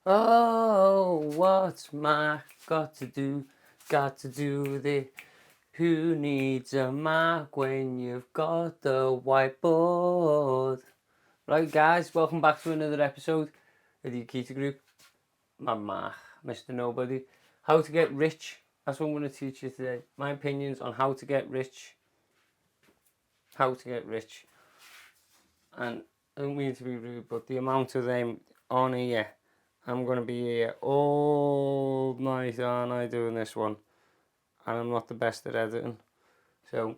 Oh, what's my got to do? Got to do with it. Who needs a mark when you've got the whiteboard? Right, guys, welcome back to another episode of the Akita Group. My Mark, Mr. Nobody. How to get rich. That's what I'm going to teach you today. My opinions on how to get rich. How to get rich. And I don't mean to be rude, but the amount of them on here, I'm going to be here all night, aren't I, doing this one? And I'm not the best at editing. So,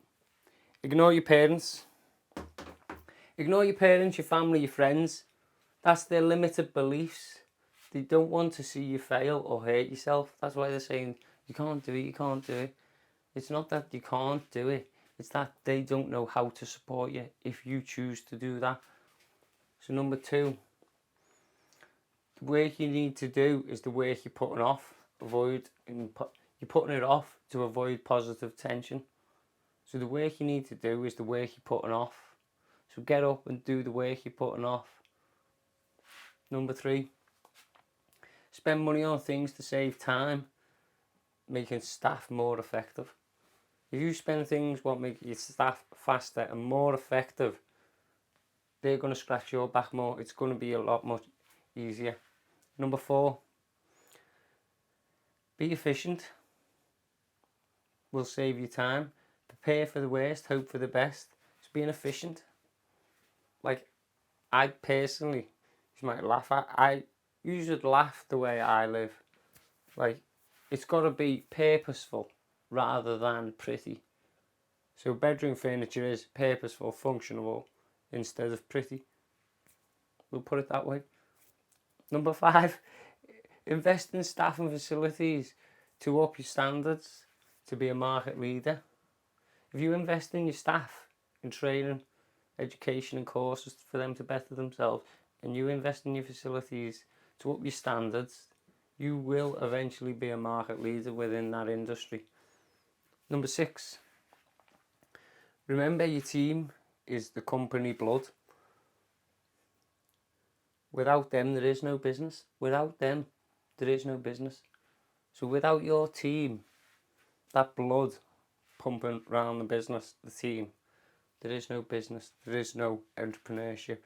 ignore your parents. Ignore your parents, your family, your friends. That's their limited beliefs. They don't want to see you fail or hurt yourself. That's why they're saying, you can't do it, you can't do it. It's not that you can't do it. It's that they don't know how to support you if you choose to do that. So number 2, the work you need to do is the work you're putting off. You're putting it off to avoid positive tension. So the work you need to do is the work you're putting off. So get up and do the work you're putting off. Number 3, spend money on things to save time, making staff more effective. If you spend things what make your staff faster and more effective, they're going to scratch your back more. It's going to be a lot much easier. Number 4, be efficient. Will save you time. Prepare for the worst, hope for the best. It's being efficient. Like, I personally, you might laugh at, you should laugh the way I live. Like, it's got to be purposeful rather than pretty. So bedroom furniture is purposeful, functional, instead of pretty. We'll put it that way. Number 5, invest in staff and facilities to up your standards to be a market leader. If you invest in your staff, in training, education and courses for them to better themselves, and you invest in your facilities to up your standards, you will eventually be a market leader within that industry. Number 6, remember your team is the company blood. Without them, there is no business. Without them, there is no business. So without your team, that blood pumping around the business, the team, there is no business, there is no entrepreneurship,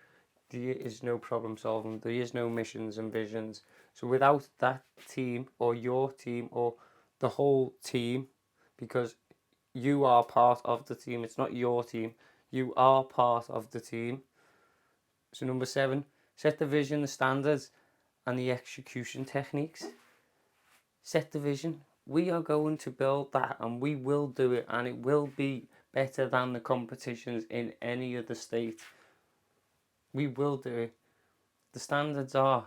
there is no problem solving, there is no missions and visions. So without that team, or your team, or the whole team, because you are part of the team, it's not your team, you are part of the team. So number 7, set the vision, the standards, and the execution techniques. Set the vision. We are going to build that, and we will do it, and it will be better than the competitions in any other state. We will do it. The standards are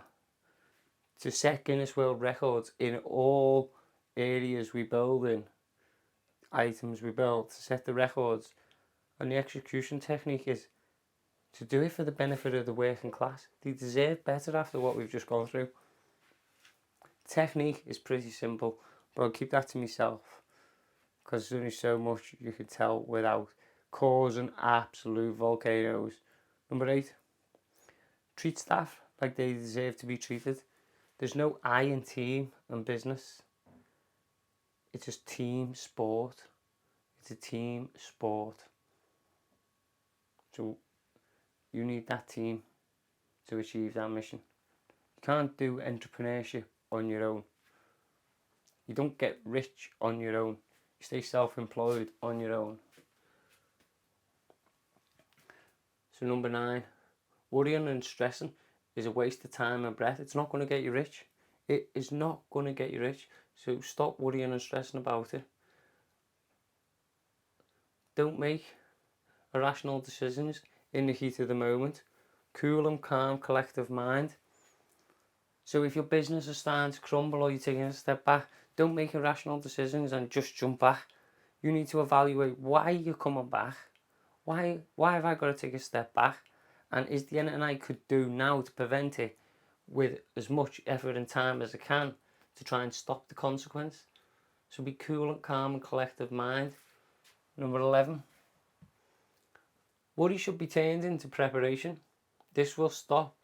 to set Guinness World Records in all areas we build in, items we build, to set the records. And the execution technique is to do it for the benefit of the working class. They deserve better after what we've just gone through. Technique is pretty simple, but I'll keep that to myself because there's only so much you can tell without causing absolute volcanoes. Number 8, treat staff like they deserve to be treated. There's no I in team and business. It's just team sport. It's a team sport. So you need that team to achieve that mission. You can't do entrepreneurship on your own. You don't get rich on your own. You stay self-employed on your own. So number 9, worrying and stressing is a waste of time and breath. It's not going to get you rich. It is not going to get you rich. So stop worrying and stressing about it. Don't make irrational decisions in the heat of the moment. Cool and calm, collective mind. So if your business is starting to crumble or you're taking a step back, don't make irrational decisions and just jump back. You need to evaluate why you're coming back. Why have I got to take a step back? And is there anything I could do now to prevent it with as much effort and time as I can to try and stop the consequence? So be cool and calm and collective mind. Number 11, worry should be turned into preparation. This will stop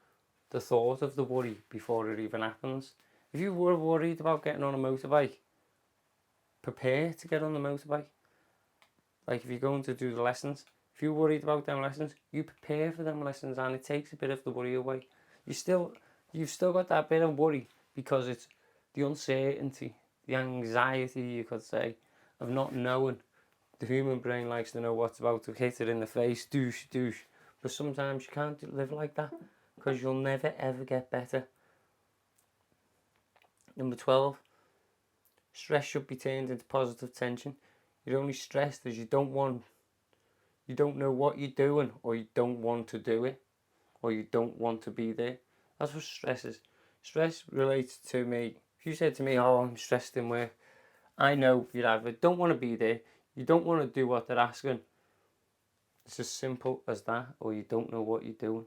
the thought of the worry before it even happens. If you were worried about getting on a motorbike, prepare to get on the motorbike. Like if you're going to do the lessons, if you're worried about them lessons, you prepare for them lessons, and it takes a bit of the worry away. You've still got that bit of worry because it's the uncertainty, the anxiety, you could say, of not knowing. The human brain likes to know what's about to hit it in the face, douche, douche. But sometimes you can't live like that because you'll never ever get better. Number 12, stress should be turned into positive tension. You're only stressed as you don't know what you're doing, or you don't want to do it, or you don't want to be there. That's what stress is. Stress relates to me. If you said to me, oh, I'm stressed in work, I know you either don't want to be there, you don't want to do what they're asking. It's as simple as that, or you don't know what you're doing.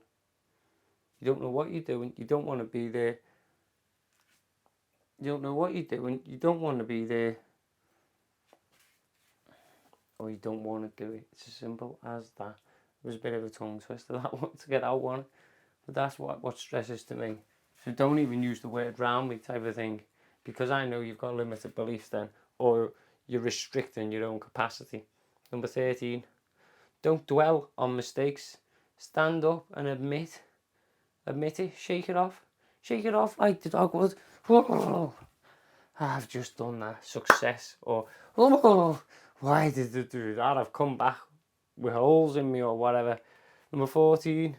You don't know what you're doing, you don't want to be there. You don't know what you're doing, you don't want to be there, or you don't want to do it. It's as simple as that. It was a bit of a tongue twister, that one, to get out one. But that's what stress is to me. So don't even use the word round me type of thing, because I know you've got limited beliefs then, or you're restricting your own capacity. Number 13, don't dwell on mistakes. Stand up and admit it, shake it off like the dog would. Oh, I've just done that. Success. Or, oh, why did I do that? I've come back with holes in me or whatever. Number 14,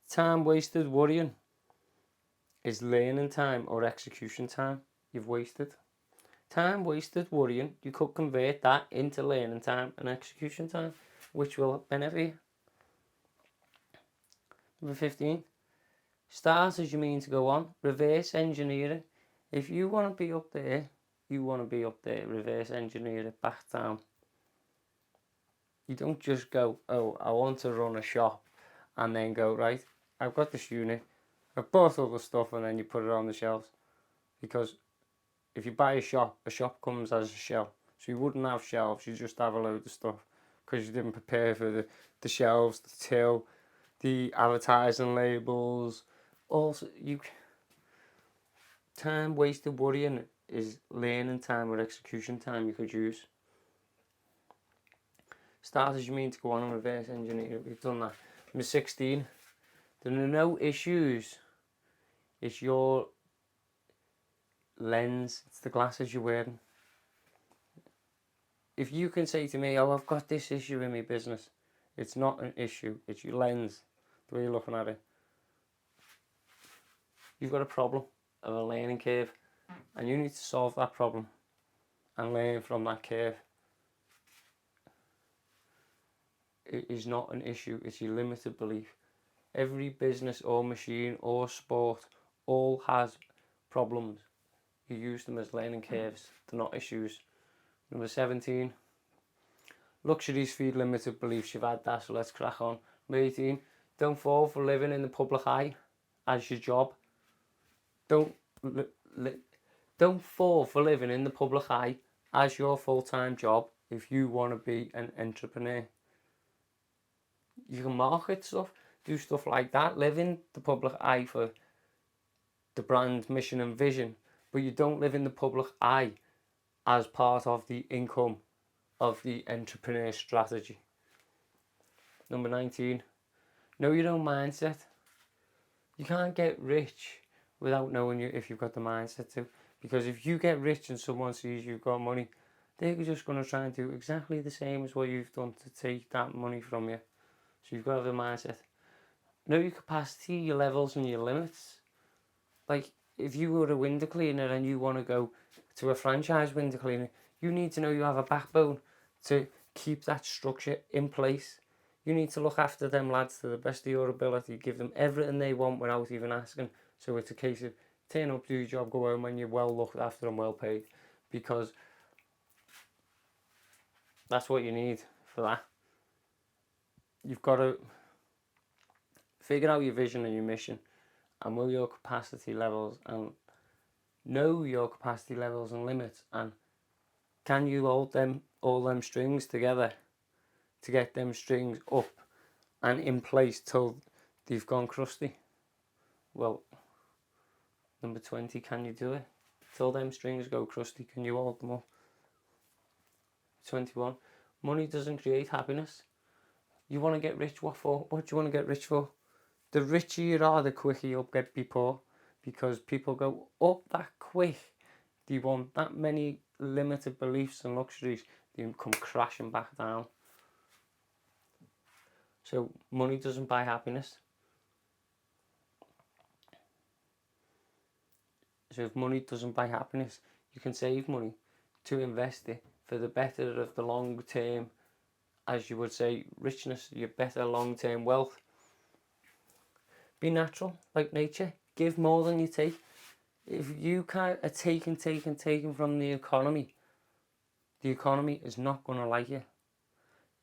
time wasted worrying is learning time or execution time you've wasted. Time wasted worrying, you could convert that into learning time and execution time, which will benefit you. Number 15, start as you mean to go on. Reverse engineering. If you want to be up there, you want to be up there. Reverse engineer it back down. You don't just go, oh, I want to run a shop, and then go, right, I've got this unit, I've bought all the stuff, and then you put it on the shelves. Because if you buy a shop comes as a shelf. So you wouldn't have shelves, you just have a load of stuff, because you didn't prepare for the shelves, the till, the advertising labels. Also, time wasted worrying is learning time or execution time you could use. Start as you mean to go on and reverse engineer. We've done that. Number 16, there are no issues. It's your lens. It's the glasses you're wearing. If you can say to me, oh, I've got this issue in my business, it's not an issue. It's your lens, the way you're looking at it. You've got a problem of a learning curve, and you need to solve that problem and learn from that curve. It is not an issue. It's your limited belief. Every business or machine or sport all has problems. You use them as learning curves. They're not issues. Number 17, luxuries feed limited beliefs. You've had that, so let's crack on. Number 18, don't fall for living in the public eye as your job. Don't fall for living in the public eye as your full-time job if you want to be an entrepreneur. You can market stuff, do stuff like that, live in the public eye for the brand mission and vision, but you don't live in the public eye as part of the income of the entrepreneur strategy. Number 19, know your own mindset. You can't get rich without knowing if you've got the mindset to. Because if you get rich and someone sees you've got money, they're just going to try and do exactly the same as what you've done to take that money from you. So you've got to have the mindset. Know your capacity, your levels and your limits. Like if you were a window cleaner and you want to go to a franchise window cleaner, you need to know you have a backbone to keep that structure in place. You need to look after them lads to the best of your ability, give them everything they want without even asking. So it's a case of turn up, do your job, go home when you're well looked after and well paid, because that's what you need for that. You've got to figure out your vision and your mission, and know your capacity levels, and know your capacity levels and limits, and can you hold all them strings together to get them strings up and in place till they've gone crusty. Well, number 20, can you do it? Till them strings go crusty, can you hold them up? 21, money doesn't create happiness. You want to get rich, what for? What do you want to get rich for? The richer you are, the quicker you'll be poor. Because people go up that quick. They want that many limited beliefs and luxuries, they come crashing back down. So money doesn't buy happiness. So if money doesn't buy happiness, you can save money to invest it for the better of the long term, as you would say, richness, your better long term wealth. Be natural, like nature. Give more than you take. If you are taking from the economy is not going to like you.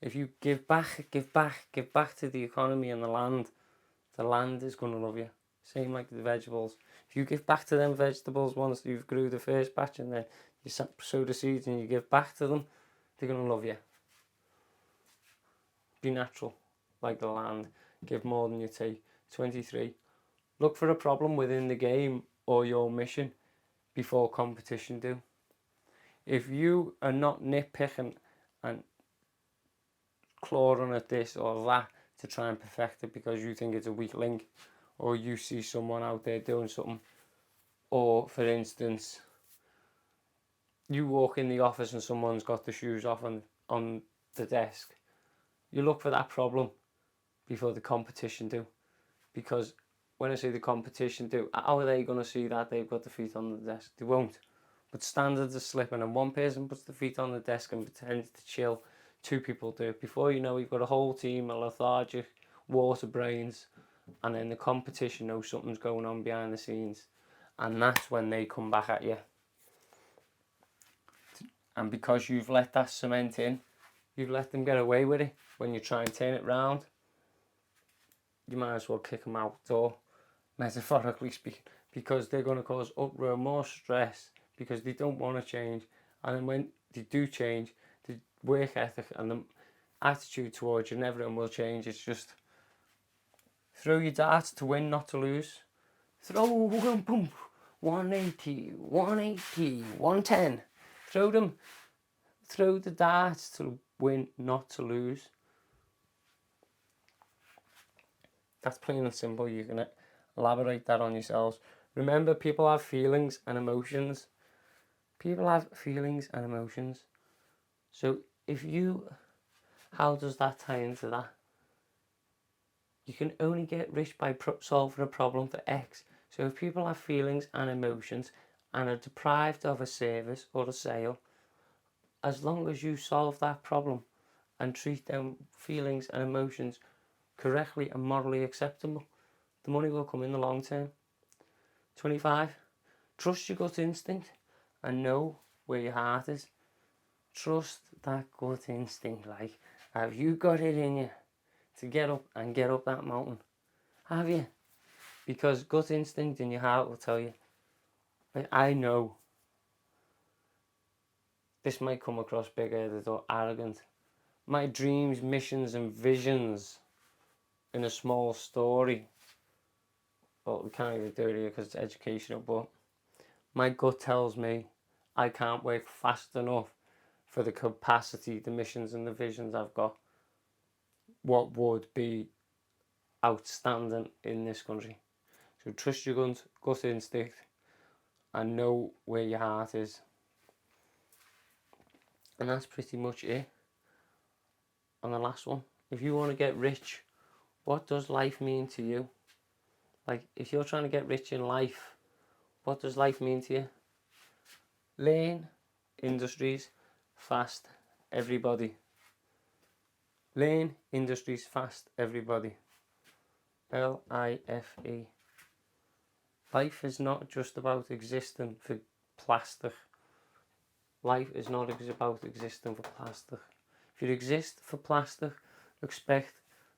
If you give back to the economy and the land is going to love you. Same like the vegetables. If you give back to them vegetables once you've grew the first batch and then you sow the seeds and you give back to them, they're going to love you. Be natural, like the land. Give more than you take. 23. Look for a problem within the game or your mission before competition do. If you are not nitpicking and clawing at this or that to try and perfect it because you think it's a weak link, or you see someone out there doing something, or for instance, you walk in the office and someone's got the shoes off on the desk, you look for that problem before the competition do. Because when I say the competition do, how are they going to see that they've got the feet on the desk? They won't. But standards are slipping, and one person puts the feet on the desk and pretends to chill. 2 people do it. Before you know, you've got a whole team of lethargic water brains, and then the competition knows something's going on behind the scenes, and that's when they come back at you. And because you've let that cement in, you've let them get away with it. When you try and turn it round, you might as well kick them out the door, metaphorically speaking, because they're going to cause uproar, more stress, because they don't want to change. And then when they do change, the work ethic and the attitude towards you, and everyone will change. It's just throw your darts to win, not to lose. Throw them, boom, 180, 180, 110. Throw the darts to win, not to lose. That's plain and simple. You can elaborate that on yourselves. Remember, people have feelings and emotions. So how does that tie into that? You can only get rich by solving a problem for X. So if people have feelings and emotions and are deprived of a service or a sale, as long as you solve that problem and treat them feelings and emotions correctly and morally acceptable, the money will come in the long term. 25. Trust your gut instinct and know where your heart is. Trust that gut instinct. Like, have you got it in you to get up that mountain? Have you? Because gut instinct in your heart will tell you. Like, I know this might come across big-headed or arrogant. My dreams, missions and visions in a small story. Well, we can't even do it here because it's educational, but my gut tells me I can't work fast enough for the capacity, the missions and the visions I've got. What would be outstanding in this country. So trust your gut instinct and know where your heart is. And that's pretty much it. And the last one, if you want to get rich, what does life mean to you? Like, if you're trying to get rich in life, what does life mean to you? Lean industries, fast, everybody. Lean industries, fast, everybody. LIFE. Life is not just about existing for plastic. Life is not about existing for plastic. If you exist for plastic, expect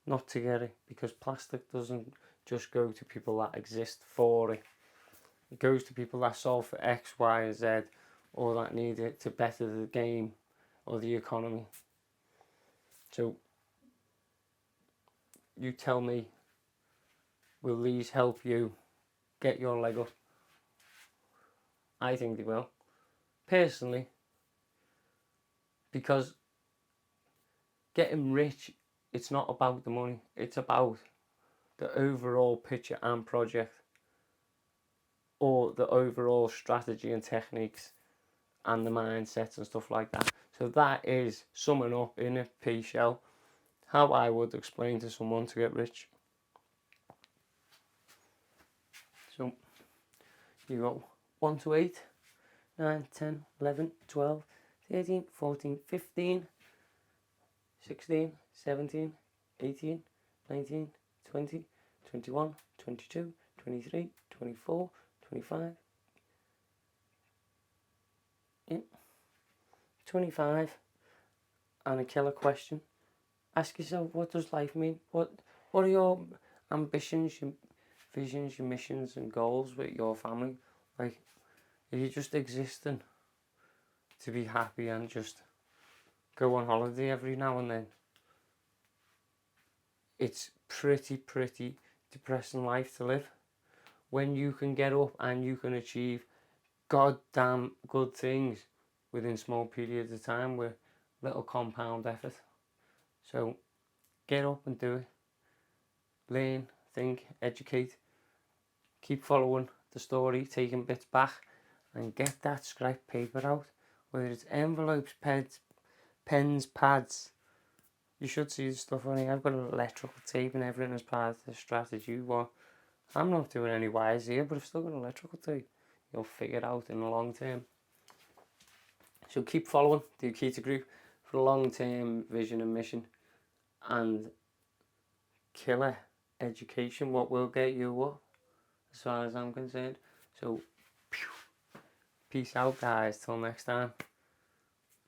not to get it, because plastic doesn't just go to people that exist for it. It goes to people that solve for X, Y, and Z, or that need it to better the game or the economy. So you tell me, will these help you get your leg up. I think they will. Personally, because getting rich, it's not about the money. It's about the overall picture and project, or the overall strategy and techniques and the mindsets and stuff like that. So that is summing up in a pea shell how I would explain to someone to get rich. So you go 1 to 8, 9, 10, 11, 12, 13, 14, 15, 16, 17, 18, 19, 20, 21, 22, 23, 24, 25, 25, and a killer question. Ask yourself, what does life mean? What are your ambitions, your visions, your missions and goals with your family? Like, are you just existing to be happy and just go on holiday every now and then? It's pretty depressing life to live. When you can get up and you can achieve goddamn good things within small periods of time with little compound effort. So get up and do it. Learn, think, educate. Keep following the story, taking bits back, and get that scrap paper out. Whether it's envelopes, pens, pads. You should see the stuff on here. I've got electrical tape and everything as part of the strategy. Well, I'm not doing any wires here, but I've still got electrical tape. You'll figure it out in the long term. So keep following the Akita Group for long-term vision and mission, and killer education. What will get you up, as far as I'm concerned. So, peace out, guys. Till next time.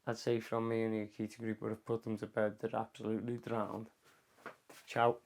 I'd say from me and the Akita Group would have put them to bed. They're absolutely drowned. Ciao.